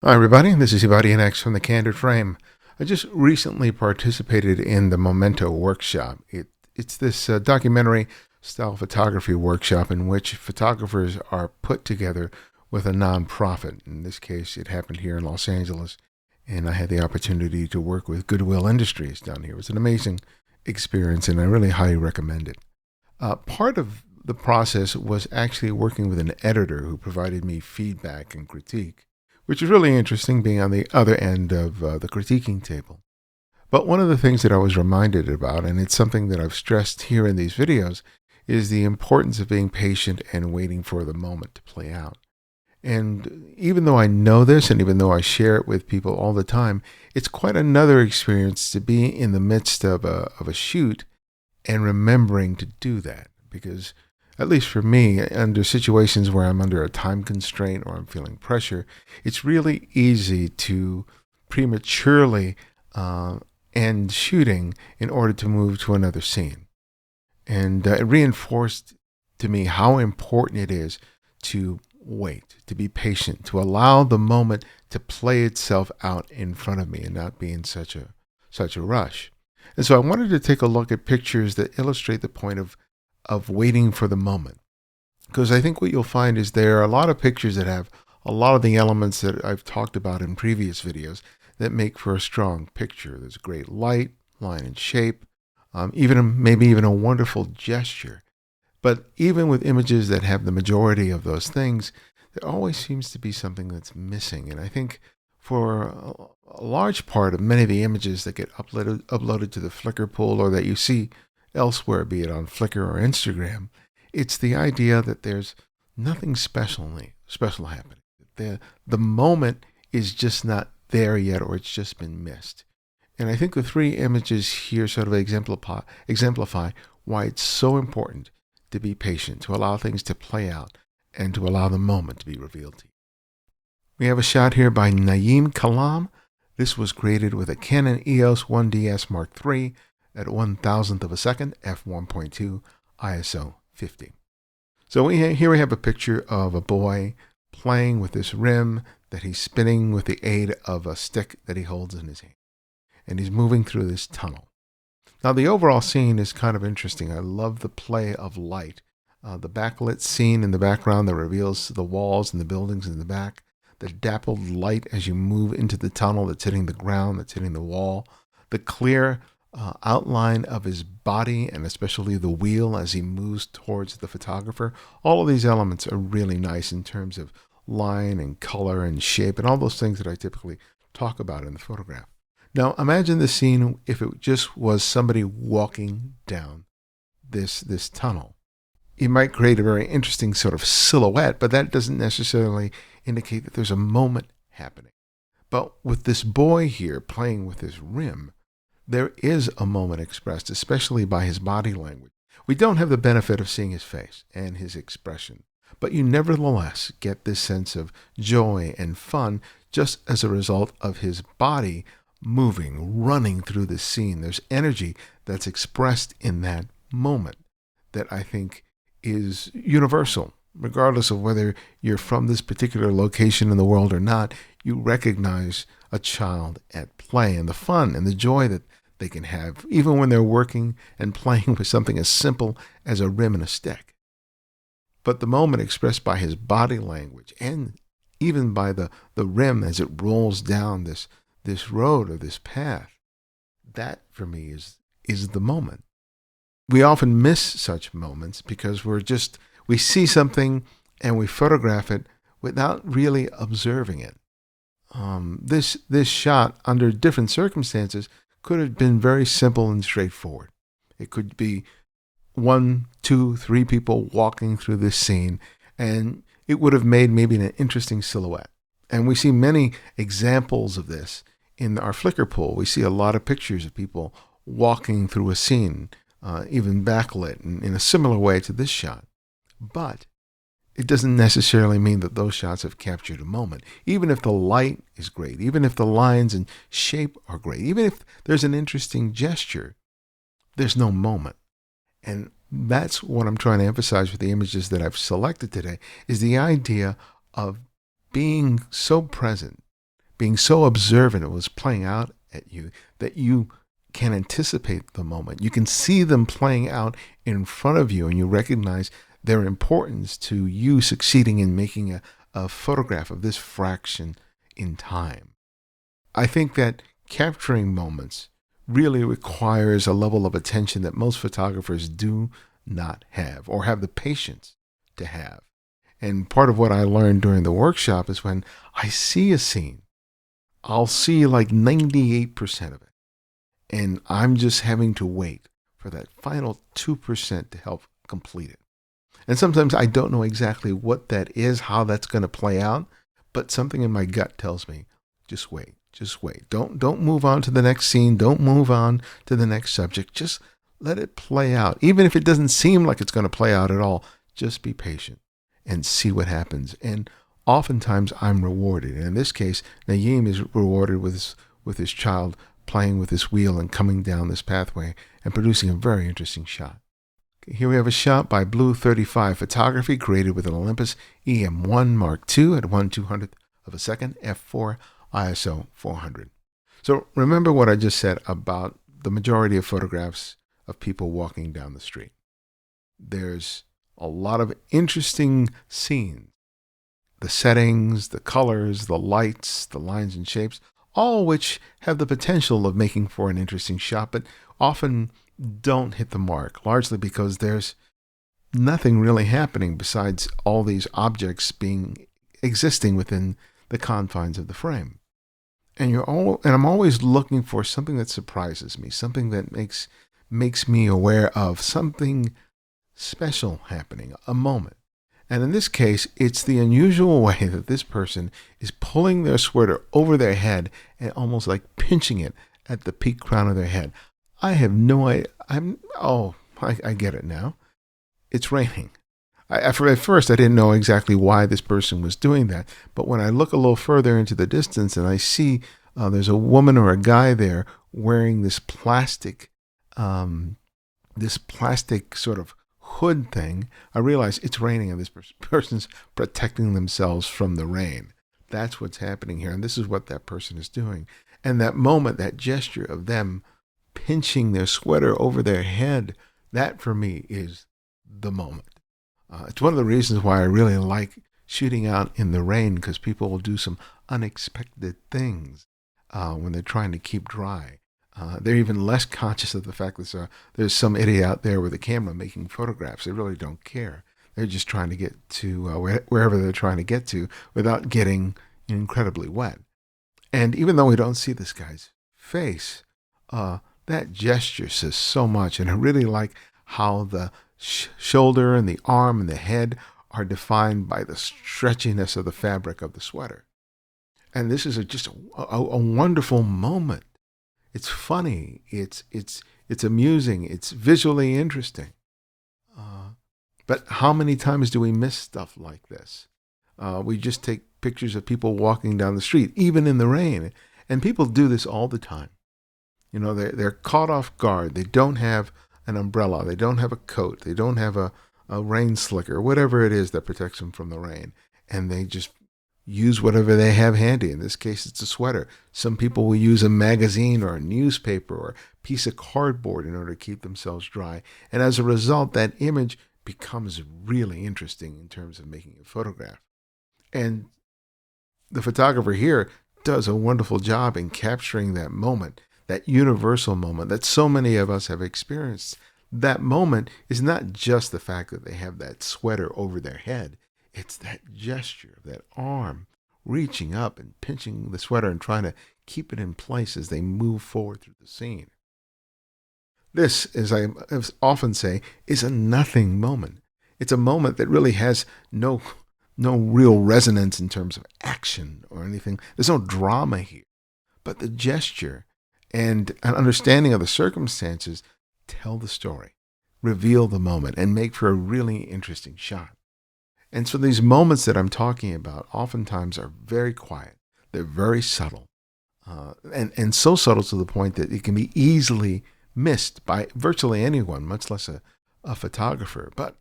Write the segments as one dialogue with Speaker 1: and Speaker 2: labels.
Speaker 1: Hi, everybody. This is Ibarionex from the Candid Frame. I just recently participated in the Memento workshop. It's this documentary style photography workshop in which photographers are put together with a nonprofit. In this case, it happened here in Los Angeles, and I had the opportunity to work with Goodwill Industries down here. It was an amazing experience, and I really highly recommend it. Part of the process was actually working with an editor who provided me feedback and critique, which is really interesting being on the other end of the critiquing table. But one of the things that I was reminded about, and it's something that I've stressed here in these videos, is the importance of being patient and waiting for the moment to play out. And even though I know this, and even though I share it with people all the time, it's quite another experience to be in the midst of a shoot and remembering to do that. Because, at least for me, under situations where I'm under a time constraint or I'm feeling pressure, it's really easy to prematurely end shooting in order to move to another scene. And it reinforced to me how important it is to wait, to be patient, to allow the moment to play itself out in front of me and not be in such a rush. And so I wanted to take a look at pictures that illustrate the point of waiting for the moment. Because I think what you'll find is there are a lot of pictures that have a lot of the elements that I've talked about in previous videos that make for a strong picture. There's great light, line and shape, maybe even a wonderful gesture. But even with images that have the majority of those things, there always seems to be something that's missing. And I think for a large part of many of the images that get uploaded to the Flickr Pool or that you see elsewhere, be it on Flickr or Instagram, it's the idea that there's nothing special happening. The moment is just not there yet, or it's just been missed. And I think the three images here sort of exemplify why it's so important to be patient, to allow things to play out, and to allow the moment to be revealed to you. We have a shot here by Nayeem Kalam. This was created with a Canon EOS 1DS Mark III at 1,000th of a second, f1.2, ISO 50. So here we have a picture of a boy playing with this rim that he's spinning with the aid of a stick that he holds in his hand. And he's moving through this tunnel. Now, the overall scene is kind of interesting. I love the play of light. The backlit scene in the background that reveals the walls and the buildings in the back. The dappled light as you move into the tunnel that's hitting the ground, that's hitting the wall. The clear outline of his body and especially the wheel as he moves towards the photographer. All of these elements are really nice in terms of line and color and shape and all those things that I typically talk about in the photograph. Now, imagine the scene if it just was somebody walking down this tunnel. It might create a very interesting sort of silhouette, but that doesn't necessarily indicate that there's a moment happening. But with this boy here playing with this rim, there is a moment expressed, especially by his body language. We don't have the benefit of seeing his face and his expression, but you nevertheless get this sense of joy and fun just as a result of his body moving, running through the scene. There's energy that's expressed in that moment that I think is universal. Regardless of whether you're from this particular location in the world or not, you recognize a child at play and the fun and the joy that they can have, even when they're working and playing with something as simple as a rim and a stick. But the moment expressed by his body language and even by the rim as it rolls down this road or this path, that for me is the moment. We often miss such moments because we see something and we photograph it without really observing it. This shot, under different circumstances, could have been very simple and straightforward. It could be 1, 2, 3 people walking through this scene, and it would have made maybe an interesting silhouette. And we see many examples of this in our Flickr pool. We see a lot of pictures of people walking through a scene, even backlit in a similar way to this shot. But it doesn't necessarily mean that those shots have captured a moment. Even if the light is great, even if the lines and shape are great, even if there's an interesting gesture, there's no moment. And that's what I'm trying to emphasize with the images that I've selected today, is the idea of being so present, being so observant, it was playing out at you, that you can anticipate the moment. You can see them playing out in front of you, and you recognize their importance to you succeeding in making a photograph of this fraction in time. I think that capturing moments really requires a level of attention that most photographers do not have, or have the patience to have. And part of what I learned during the workshop is when I see a scene, I'll see like 98% of it. And I'm just having to wait for that final 2% to help complete it. And sometimes I don't know exactly what that is, how that's going to play out, but something in my gut tells me, just wait, just wait. Don't move on to the next scene. Don't move on to the next subject. Just let it play out. Even if it doesn't seem like it's going to play out at all, just be patient and see what happens. And oftentimes I'm rewarded. And in this case, Nayeem is rewarded with his child playing with this wheel and coming down this pathway and producing a very interesting shot. Here we have a shot by Blue 35 Photography, created with an Olympus EM1 Mark II at 1/200th of a second, f4, ISO 400. So remember what I just said about the majority of photographs of people walking down the street. There's a lot of interesting scenes. The settings, the colors, the lights, the lines and shapes, all which have the potential of making for an interesting shot, but often don't hit the mark, largely because there's nothing really happening besides all these objects existing within the confines of the frame. And I'm always looking for something that surprises me, something that makes me aware of something special happening, a moment. And in this case, it's the unusual way that this person is pulling their sweater over their head and almost like pinching it at the peak crown of their head. I have no idea. I get it now. It's raining. At first, I didn't know exactly why this person was doing that. But when I look a little further into the distance and I see there's a woman or a guy there wearing this plastic sort of hood thing, I realize it's raining and this person's protecting themselves from the rain. That's what's happening here. And this is what that person is doing. And that moment, that gesture of them pinching their sweater over their head, that for me is the moment. It's one of the reasons why I really like shooting out in the rain, because people will do some unexpected things when they're trying to keep dry. They're even less conscious of the fact that there's some idiot out there with a camera making photographs. They really don't care. They're just trying to get to wherever they're trying to get to without getting incredibly wet. And even though we don't see this guy's face, that gesture says so much. And I really like how the shoulder and the arm and the head are defined by the stretchiness of the fabric of the sweater. And this is just a wonderful moment. It's funny. It's amusing. It's visually interesting. But how many times do we miss stuff like this? We just take pictures of people walking down the street, even in the rain. And people do this all the time. You know, they're caught off guard. They don't have an umbrella. They don't have a coat. They don't have a rain slicker, whatever it is that protects them from the rain. And they just use whatever they have handy. In this case, it's a sweater. Some people will use a magazine or a newspaper or a piece of cardboard in order to keep themselves dry. And as a result, that image becomes really interesting in terms of making a photograph. And the photographer here does a wonderful job in capturing that moment, that universal moment that so many of us have experienced. That moment is not just the fact that they have that sweater over their head. It's that gesture, that arm reaching up and pinching the sweater and trying to keep it in place as they move forward through the scene. This, as I often say, is a nothing moment. It's a moment that really has no real resonance in terms of action or anything. There's no drama here. But the gesture and an understanding of the circumstances tell the story, reveal the moment, and make for a really interesting shot. And so these moments that I'm talking about oftentimes are very quiet. They're very subtle, and so subtle to the point that it can be easily missed by virtually anyone, much less a photographer. But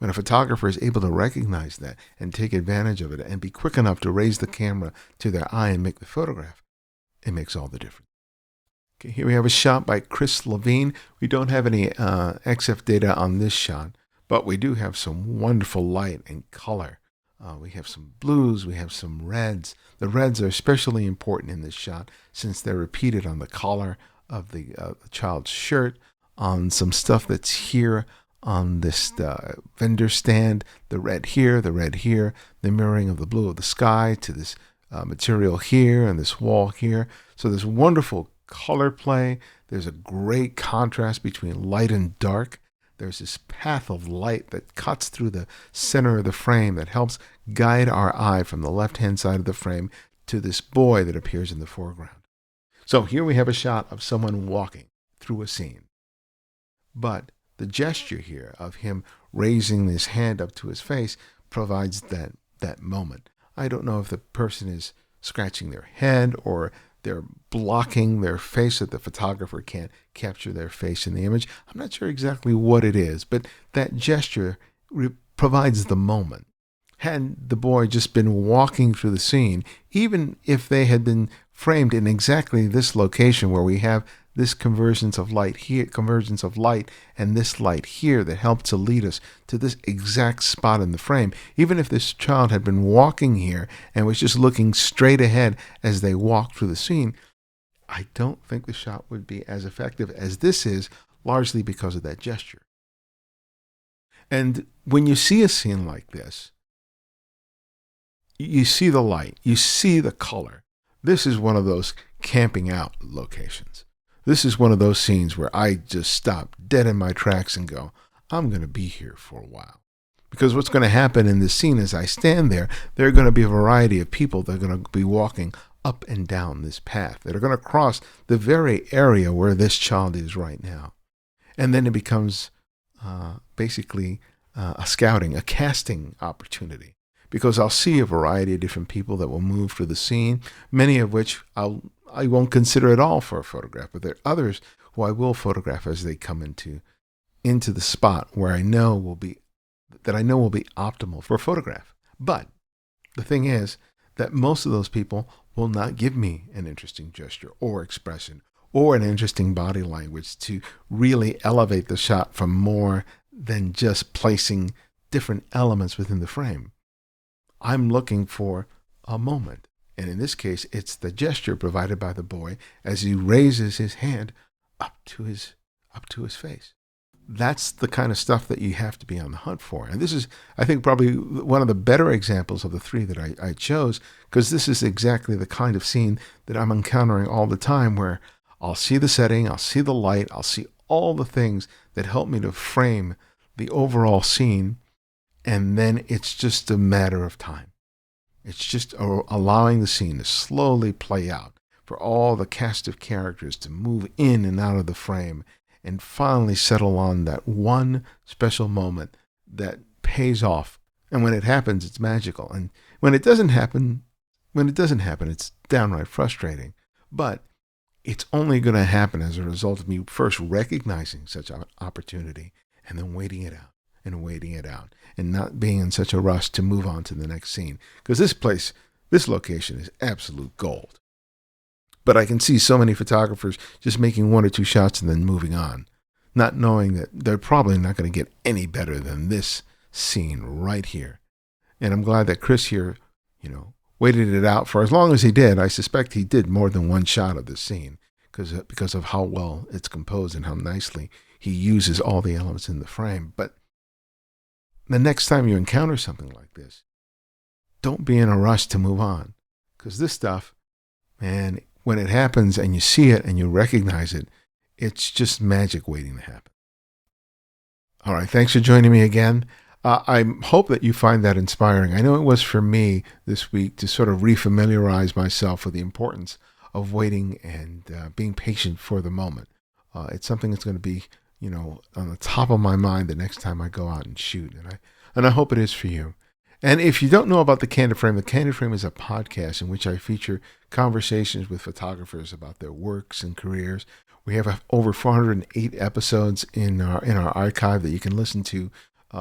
Speaker 1: When a photographer is able to recognize that and take advantage of it and be quick enough to raise the camera to their eye and make the photograph, it makes all the difference. Okay, here we have a shot by Chris Lavigne. We don't have any XF data on this shot, but we do have some wonderful light and color. We have some blues, we have some reds. The reds are especially important in this shot since they're repeated on the collar of the child's shirt, on some stuff that's here on this vendor stand, the red here, the mirroring of the blue of the sky to this material here and this wall here. So there's wonderful color play. There's a great contrast between light and dark. There's this path of light that cuts through the center of the frame that helps guide our eye from the left-hand side of the frame to this boy that appears in the foreground. So here we have a shot of someone walking through a scene. But the gesture here of him raising his hand up to his face provides that moment. I don't know if the person is scratching their head or they're blocking their face so the photographer can't capture their face in the image. I'm not sure exactly what it is, but that gesture provides the moment. Had the boy just been walking through the scene, even if they had been framed in exactly this location where we have this convergence of light here, and this light here that helped to lead us to this exact spot in the frame. Even if this child had been walking here and was just looking straight ahead as they walked through the scene, I don't think the shot would be as effective as this is, largely because of that gesture. And when you see a scene like this, you see the light, you see the color. This is one of those camping out locations. This is one of those scenes where I just stop dead in my tracks and go, I'm going to be here for a while. Because what's going to happen in this scene as I stand there are going to be a variety of people that are going to be walking up and down this path, that are going to cross the very area where this child is right now. And then it becomes basically a casting opportunity. Because I'll see a variety of different people that will move through the scene, many of which I won't consider at all for a photograph, but there are others who I will photograph as they come into the spot where I know will be optimal for a photograph. But the thing is that most of those people will not give me an interesting gesture or expression or an interesting body language to really elevate the shot from more than just placing different elements within the frame. I'm looking for a moment. And in this case, it's the gesture provided by the boy as he raises his hand up to his face. That's the kind of stuff that you have to be on the hunt for. And this is, I think, probably one of the better examples of the three that I chose, because this is exactly the kind of scene that I'm encountering all the time, where I'll see the setting, I'll see the light, I'll see all the things that help me to frame the overall scene. And then it's just a matter of time. It's just allowing the scene to slowly play out, for all the cast of characters to move in and out of the frame and finally settle on that one special moment that pays off. And when it happens, it's magical. And when it doesn't happen, it's downright frustrating. But it's only going to happen as a result of me first recognizing such an opportunity and then waiting it out and not being in such a rush to move on to the next scene. Because this location is absolute gold. But I can see so many photographers just making one or two shots and then moving on, not knowing that they're probably not going to get any better than this scene right here. And I'm glad that Chris here, waited it out for as long as he did. I suspect he did more than one shot of this scene because of how well it's composed and how nicely he uses all the elements in the frame. But the next time you encounter something like this, don't be in a rush to move on. Because this stuff, man, when it happens and you see it and you recognize it, it's just magic waiting to happen. All right, thanks for joining me again. I hope that you find that inspiring. I know it was for me this week to sort of refamiliarize myself with the importance of waiting and being patient for the moment. It's something that's going to be, on the top of my mind the next time I go out and shoot. And I hope it is for you. And if you don't know about the Candid Frame is a podcast in which I feature conversations with photographers about their works and careers. We have over 408 episodes in our archive that you can listen to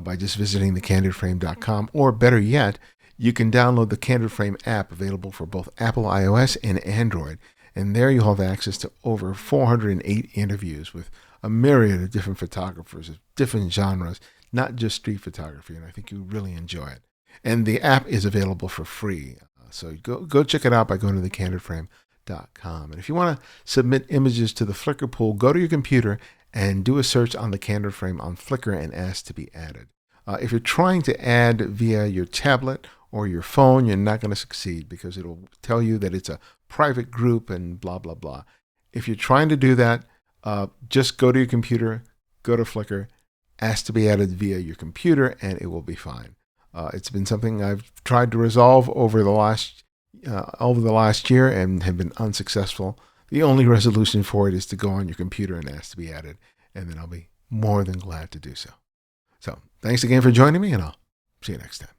Speaker 1: by just visiting thecandidframe.com, or better yet, you can download the Candid Frame app available for both Apple iOS and Android. And there you'll have access to over 408 interviews with a myriad of different photographers of different genres, not just street photography, and I think you'll really enjoy it. And the app is available for free. So go check it out by going to thecandidframe.com. And if you want to submit images to the Flickr Pool, go to your computer and do a search on the Candid Frame on Flickr and ask to be added. If you're trying to add via your tablet or your phone, you're not going to succeed because it'll tell you that it's a private group and blah, blah, blah. If you're trying to do that, just go to your computer, go to Flickr, ask to be added via your computer, and it will be fine. It's been something I've tried to resolve over the last year and have been unsuccessful. The only resolution for it is to go on your computer and ask to be added, and then I'll be more than glad to do so. So thanks again for joining me, and I'll see you next time.